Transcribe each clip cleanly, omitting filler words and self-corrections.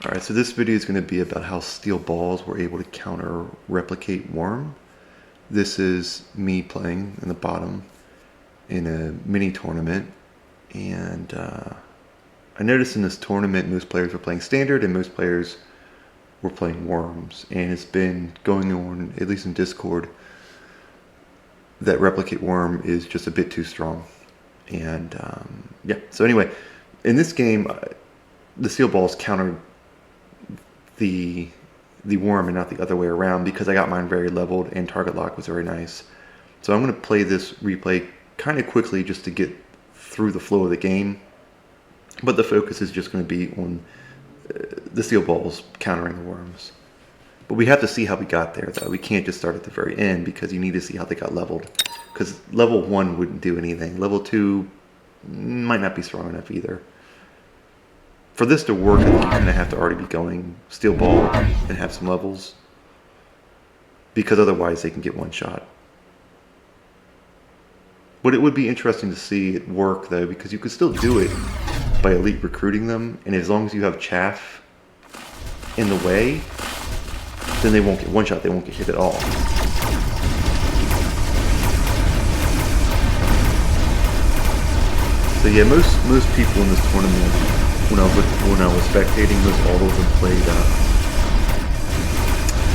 Alright, so this video is going to be about how steel balls were able to counter replicate worm. This is me playing in the bottom in a mini tournament, and I noticed in this tournament most players were playing standard and most players were playing worms, and it's been going on, at least in Discord, that replicate worm is just a bit too strong. And yeah, so anyway, in this game the steel balls countered the worm and not the other way around because I got mine very leveled and target lock was very nice. So I'm going to play this replay kind of quickly just to get through the flow of the game, but the focus is just going to be on the steel balls countering the worms. But we have to see how we got there, though. We can't just start at the very end because you need to see how they got leveled, because level 1 wouldn't do anything. Level 2 might not be strong enough either. For this to work, I think you're going to have to already be going steel ball and have some levels, because otherwise they can get one shot. But it would be interesting to see it work, though, because you could still do it by elite recruiting them, and as long as you have chaff in the way, then they won't get one shot, they won't get hit at all. So yeah, most people in this tournament, when I was spectating, all of them played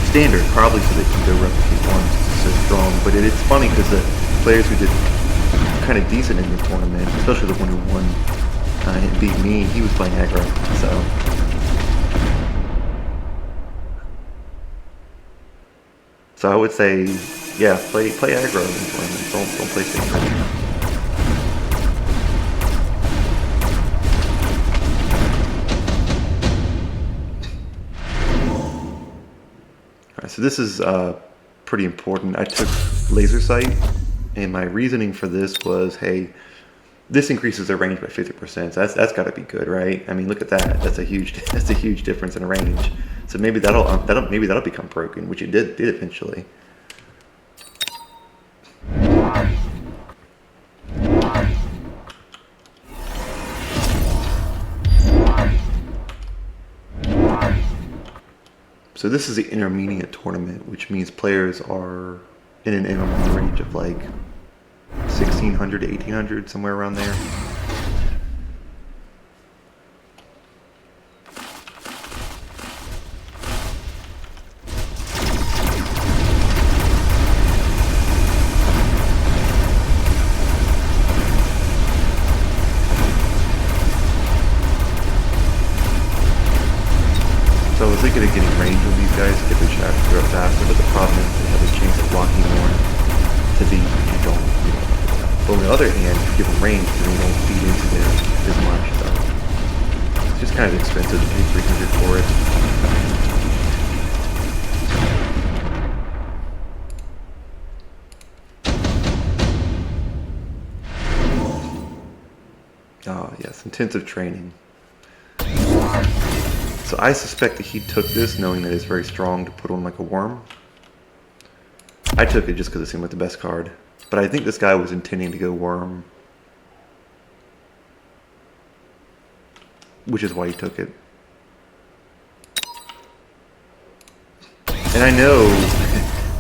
standard, probably so they can go replicate worms because it's so strong. But it's funny because the players who did kind of decent in the tournament, especially the one who won and beat me, he was playing aggro. So I would say, yeah, play aggro in the tournament. Don't play standard. So this is pretty important. I took laser sight, and my reasoning for this was, hey, this increases their range by 50%. So that's got to be good, right? I mean, look at that. That's a huge difference in range. So maybe that'll become broken, which it did eventually. So this is the intermediate tournament, which means players are in an intermediate range of like 1600 to 1800, somewhere around there. So I was thinking of getting range on these guys to get their shaft to grow faster, but the problem is they have a chance of locking on to these if you don't. But on the other hand, if you give them range, then they don't feed into there as much. So it's just kind of expensive to pay 300 for it. Oh yes, intensive training. So I suspect that he took this knowing that it's very strong to put on like a worm. I took it just because it seemed like the best card. But I think this guy was intending to go worm, which is why he took it. And I know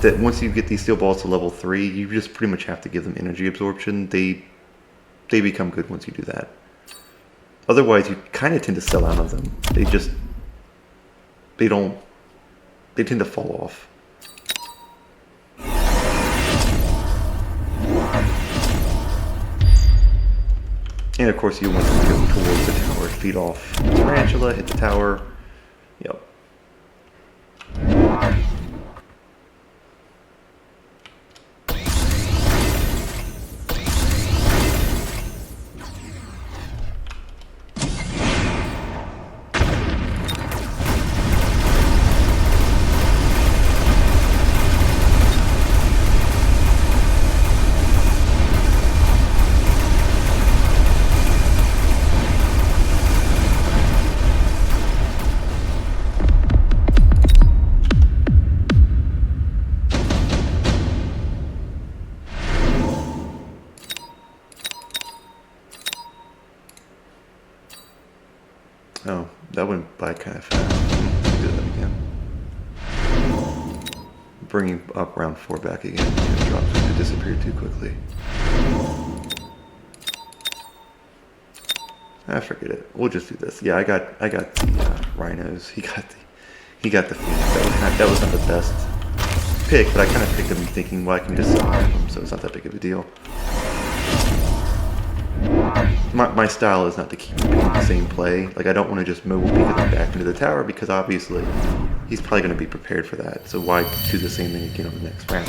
that once you get these steel balls to level 3, you just pretty much have to give them energy absorption. They become good once you do that. Otherwise, you kind of tend to sell out of them. They tend to fall off. And of course you want them to go towards the tower, feed off the tarantula, hit the tower. Yep. by kind of fast. Do that again. Bringing up round 4 back again. It drops to disappear too quickly. Forget it. We'll just do this. Yeah, I got the rhinos. He got the phoenix. That was not the best pick, but I kind of picked him thinking, well, I can just survive him, so it's not that big of a deal. My style is not to keep repeating the same play. Like, I don't want to just mobile beacon him back into the tower because obviously he's probably going to be prepared for that. So why do the same thing again on the next round?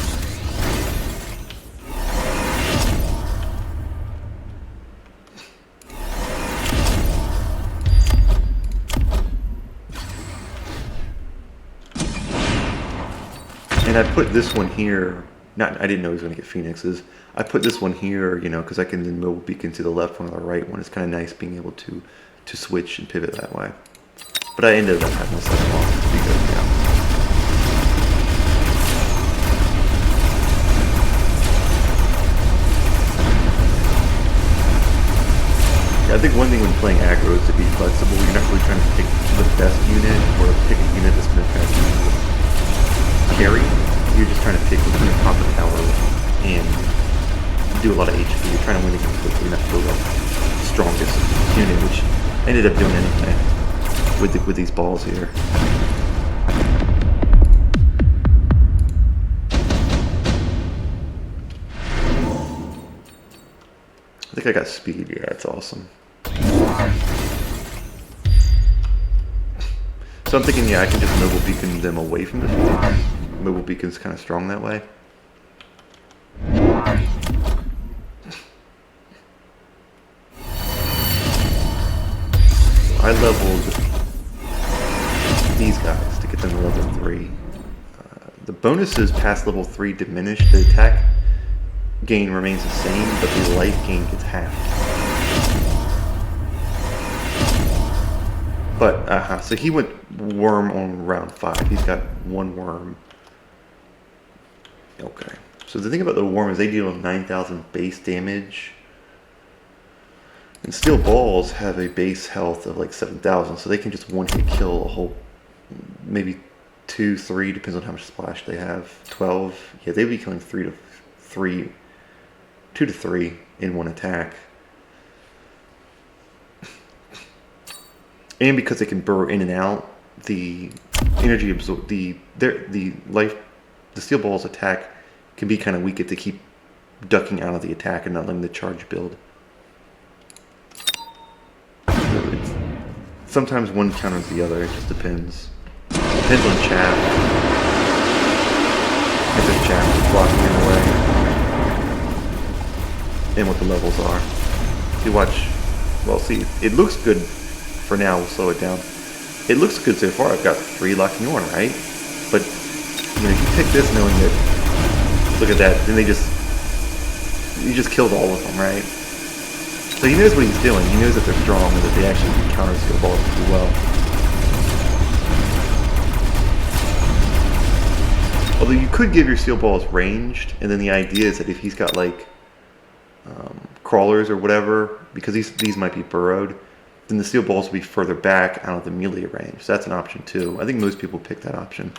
And I put this one here. I didn't know he was going to get phoenixes. I put this one here, you know, because I can then mobile beacon to the left one or the right one. It's kind of nice being able to switch and pivot that way. But I ended up having to set them off because, I think one thing when playing aggro is to be flexible. You're not really trying to pick the best unit or pick a unit that's going to kind of carry. You're just trying to pick what's going to pop the tower and do a lot of HP. You're trying to win the game quickly, not go like the strongest unit, which I ended up doing anyway with these balls here. I think I got speed. Yeah, that's awesome. So I'm thinking, yeah, I can just mobile beacon them away from the phoenix. Mobile beacon's kind of strong that way. I leveled these guys to get them to level 3. The bonuses past level 3 diminish. The attack gain remains the same, but the life gain gets halved. But, so he went worm on round 5. He's got 1 worm. Okay. So the thing about the worm is they deal 9,000 base damage. And steel balls have a base health of like 7,000, so they can just one-hit kill a whole, maybe 2, 3, depends on how much splash they have. 12. Yeah, they'd be killing 2 to 3 in one attack. And because they can burrow in and out, the energy absorb the steel ball's attack can be kind of weak if they keep ducking out of the attack and not letting the charge build. So sometimes one counters the other. It just depends. Depends on chaff. If there's chaff that's blocking in the way, and what the levels are. If you watch, well, see, it looks good for now. We'll slow it down. It looks good so far. I've got 3 locking on, right? But you know, you pick this knowing that, look at that, then you just killed all of them, right? So he knows what he's doing. He knows that they're strong and that they actually can counter steel balls pretty well. Although you could give your steel balls ranged, and then the idea is that if he's got like crawlers or whatever, because these might be burrowed, then the steel balls will be further back out of the melee range. So that's an option too. I think most people pick that option.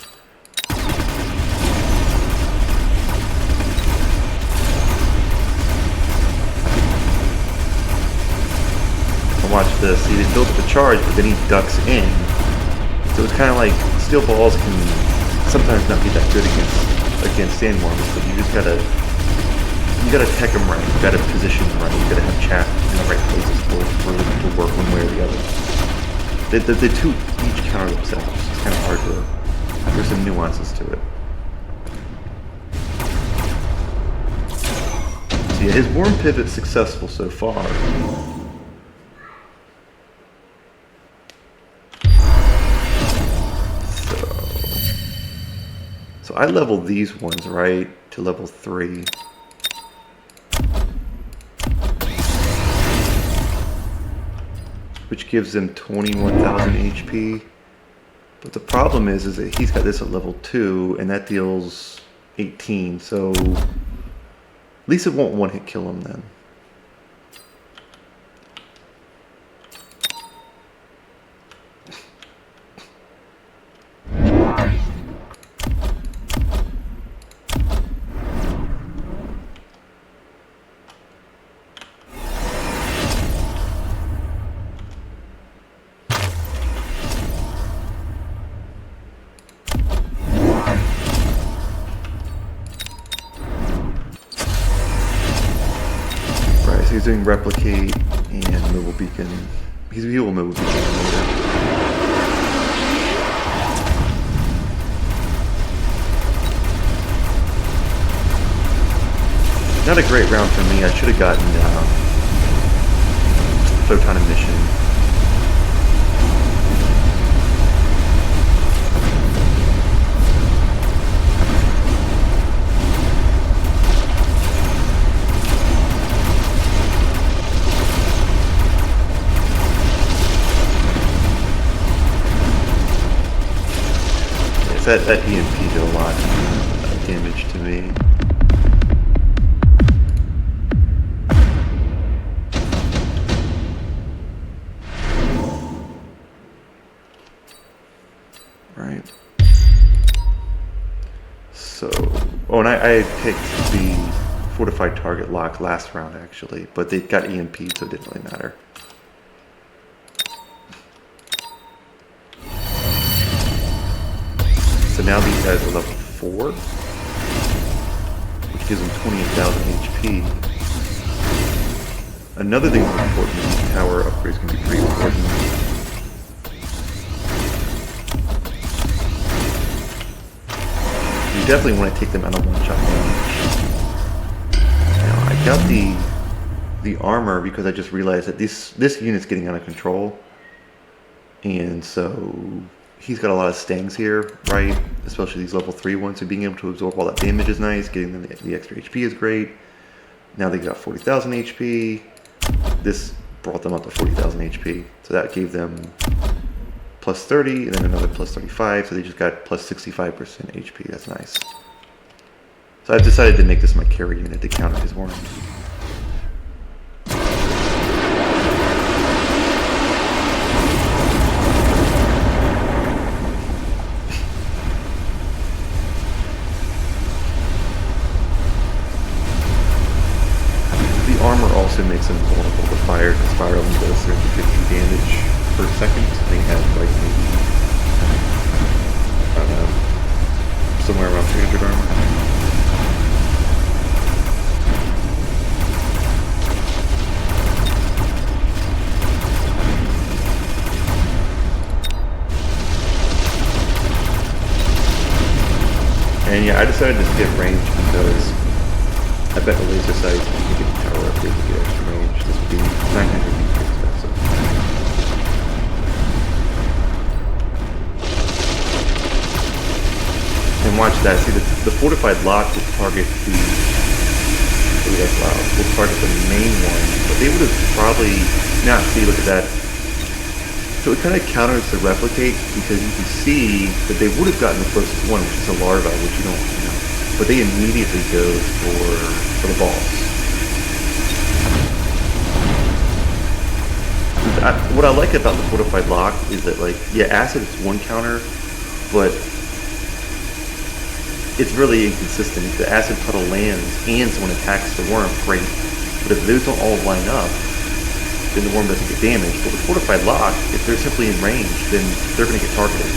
Watch this. See, they built up a charge, but then he ducks in. So it's kind of like steel balls can sometimes not be that good against sandworms, but you just gotta tech them right. You gotta position them right. You gotta have chaff in the right places for them to work one way or the other. The two each counter themselves. It's kind of hard to. There's some nuances to it. So yeah, his worm pivot's successful so far. So I leveled these ones, right, to level 3. Which gives them 21,000 HP. But the problem is that he's got this at level 2, and that deals 18, so at least it won't one-hit kill him then. can replicate and mobile beacon. He will mobile beacon later. Not a great round for me. I should have gotten Photon Emission. That EMP did a lot of damage to me. Right. So, oh, and I picked the fortified target lock last round actually, but they got EMP'd, so it didn't really matter. So now these guys are level 4, which gives them 28,000 HP. Another thing that's important, these tower upgrades can be pretty important. You definitely want to take them out of one-shot damage. Now, I got the armor because I just realized that this unit's getting out of control. And so he's got a lot of stangs here, right? Especially these level 3 ones, so being able to absorb all that damage is nice. Getting them the extra HP is great. Now they got 40,000 HP. This brought them up to 40,000 HP. So that gave them plus 30, and then another plus 35, so they just got plus 65% HP. That's nice. So I've decided to make this my carry unit to counter his worms. Also makes them vulnerable to fire because fire only does 350 damage per second. They have like maybe, I don't know, somewhere around 300 armor. And yeah, I decided to skip range because I bet the laser sights, you can get the tower upgrade to get extra range. This would be 900 meters expensive. And watch that. See, the fortified lock will target the... Oh, that's loud. Will target the main one. But they would have probably... Now, see, look at that. So it kind of counters the replicate because you can see that they would have gotten the closest one, which is a larva, which you don't know. But they immediately go for the balls. What I like about the fortified lock is that, like, yeah, acid is one counter, but it's really inconsistent. If the acid puddle lands and someone attacks the worm, great. But if those don't all line up, then the worm doesn't get damaged. But with fortified lock, if they're simply in range, then they're going to get targeted.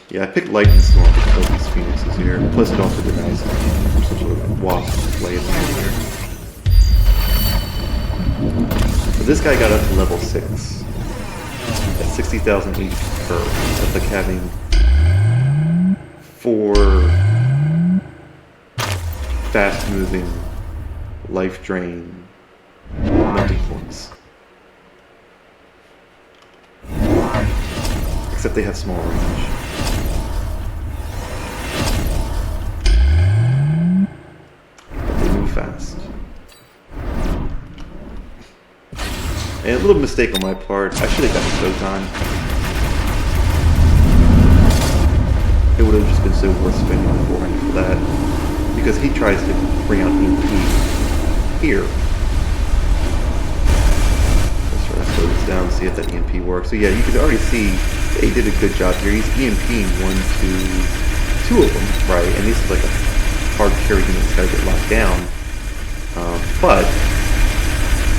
Yeah, I picked Lightning Storm because these Phoenixes here. Plus it also denies some sort of wasp play at the end here. So this guy got up to level 6 at 60,000 HP per. That's like having 4 fast-moving, life-drain melting points. Except they have small range. Fast. And a little mistake on my part. I should have gotten Photon. It would have just been so worth spending on 400 for that. Because he tries to bring out EMP here. Let's try to slow this down and see if that EMP works. So yeah, you can already see he did a good job here. He's EMPing 2 of them, right? And this is like a hard carry unit's got to get locked down. But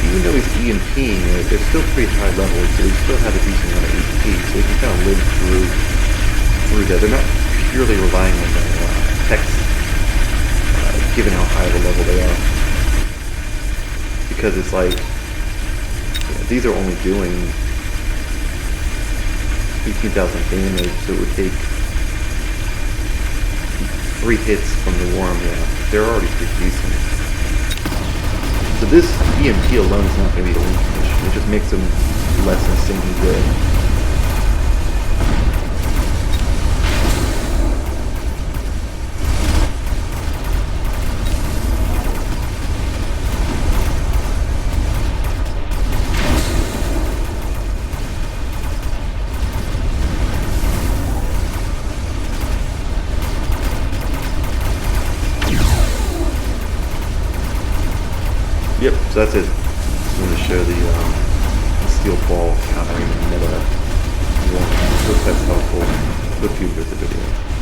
even though he's EMPing, they're still pretty high levels, so they still have a decent amount of HP, so they can kind of live through that. They're not purely relying on their text, given how high of a level they are. Because it's like, these are only doing 18,000 damage, so it would take 3 hits from the worm. They're already pretty decent. So this EMP alone is not going to be a win condition. It just makes them less insanely good. Yep, so that's it. Just wanted to show the steel ball countering meta. Hope that's helpful. Hope you enjoyed the video.